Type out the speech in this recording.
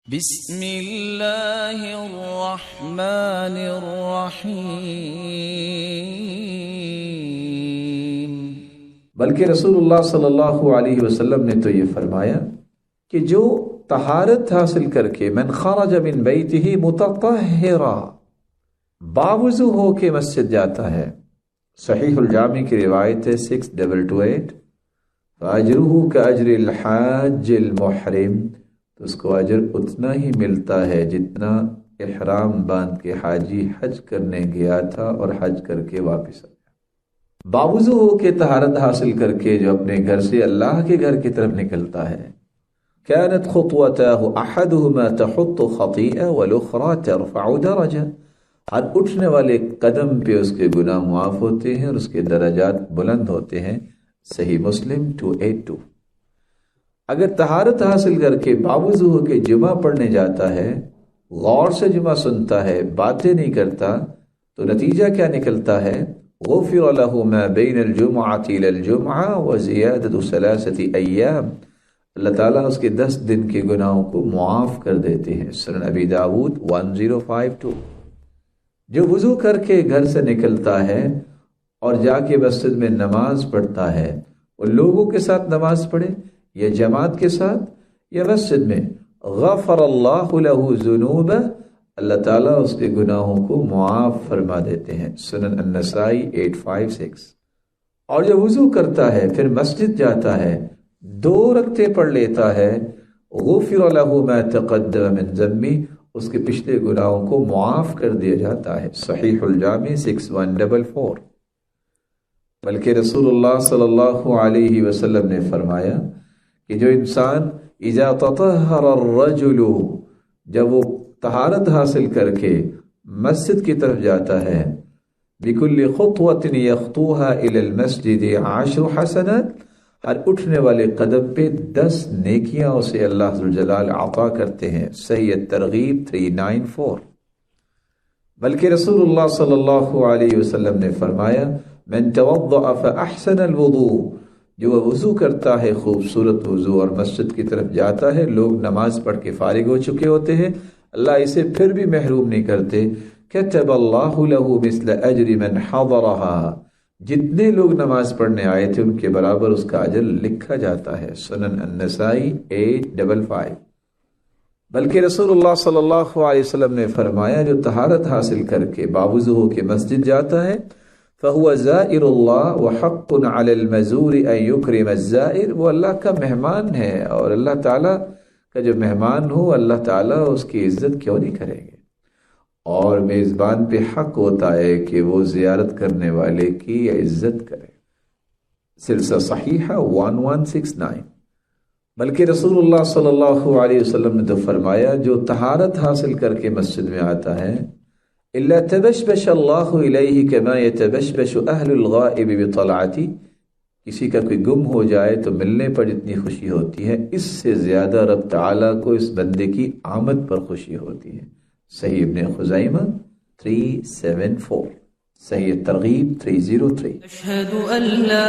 بسم اللہ الرحمن الرحیم۔ بلکہ رسول اللہ صلی اللہ علیہ وسلم نے تو یہ فرمایا کہ جو طہارت حاصل کر کے من خرج من بیتہ متطہرا، باوضو ہو کے مسجد جاتا ہے، صحیح الجامع کی روایت ہے 6228، فاجرہ کاجر الحاج المحرم، تو اس کو اجر اتنا ہی ملتا ہے جتنا احرام باندھ کے حاجی حج کرنے گیا تھا اور حج کر کے واپس آیا۔ باوضو ہو کے طہارت حاصل کر کے جو اپنے گھر سے اللہ کے گھر کی طرف نکلتا ہے، كانت خطوته احدهما تحط خطيئة والاخرى ترفع درجة، ہر اٹھنے والے قدم پہ اس کے گناہ معاف ہوتے ہیں اور اس کے درجات بلند ہوتے ہیں، صحیح مسلم 282۔ اگر طہارت حاصل کر کے باوضو ہو کے جمعہ پڑھنے جاتا ہے، غور سے جمعہ سنتا ہے، باتیں نہیں کرتا، تو نتیجہ کیا نکلتا ہے؟ غفر له ما بین الجمعة الى الجمعة وزیادة 3 ایام، اللہ تعالیٰ اس کے 10 دن کے گناہوں کو معاف کر دیتے ہیں، سنن ابی داود 1052۔ جو وضو کر کے گھر سے نکلتا ہے اور جا کے مسجد میں نماز پڑھتا ہے، وہ لوگوں کے ساتھ نماز پڑھے یا جماعت کے ساتھ یا مسجد میں، غفر اللہ له ذنوبہ، اللہ تعالیٰ اس کے گناہوں کو معاف فرما دیتے ہیں، سنن النسائی 856۔ اور جب وضو کرتا ہے پھر مسجد جاتا ہے، 2 رکعتیں پڑھ لیتا ہے، غفر له ما تقدم من ذنبہ، اس کے پچھلے گناہوں کو معاف کر دیا جاتا ہے، صحیح الجامع 6144۔ بلکہ رسول اللہ صلی اللہ علیہ وسلم نے فرمایا کہ جو انسان اذا تطہر الرجل، جب وہ طہارت حاصل کر کے مسجد کی طرف جاتا ہے، بكل خطوة يخطوها الى المسجد 10 حسنات، ہر اٹھنے والے قدم پہ 10 نیکیاں اسے اللہ ذوالجلال عطا کرتے ہیں، صحیح الترغیب 394۔ بلکہ رسول اللہ صلی اللہ علیہ وسلم نے فرمایا من توضأ فاحسن الوضوء، جو وضو کرتا ہے خوبصورت وضو اور مسجد کی طرف جاتا ہے، لوگ نماز پڑھ کے فارغ ہو چکے ہوتے ہیں، اللہ اسے پھر بھی محروم نہیں کرتے، كتب اللہ له مثل اجر من حضرها، جتنے لوگ نماز پڑھنے آئے تھے ان کے برابر اس کا اجر لکھا جاتا ہے، سنن النسائی 855۔ بلکہ رسول اللہ صلی اللہ علیہ وسلم نے فرمایا جو طہارت حاصل کر کے باوضو ہو کے مسجد جاتا ہے، فهو زائر اللہ وحق علی المزور ان یکرم الزائر، وہ اللہ کا مہمان ہے اور اللہ تعالیٰ کا جو مہمان ہو اللہ تعالیٰ اس کی عزت کیوں نہیں کریں گے، اور میزبان پہ حق ہوتا ہے کہ وہ زیارت کرنے والے کی عزت کرے، سلسلہ صحیحہ 1169۔ بلکہ رسول اللہ صلی اللہ علیہ وسلم نے تو فرمایا جو طہارت حاصل کر کے مسجد میں آتا ہے، الا تبشبش اللہ الیہ کما یتبشبش اہل الغائب بطلعتی، کسی کا کوئی گم ہو جائے تو ملنے پر جتنی خوشی ہوتی ہے، اس سے زیادہ رب تعالیٰ کو اس بندے کی آمد پر خوشی ہوتی ہے، صحیح ابن خزیمہ 374، صحیح ترغیب 303۔ اشہد ان لا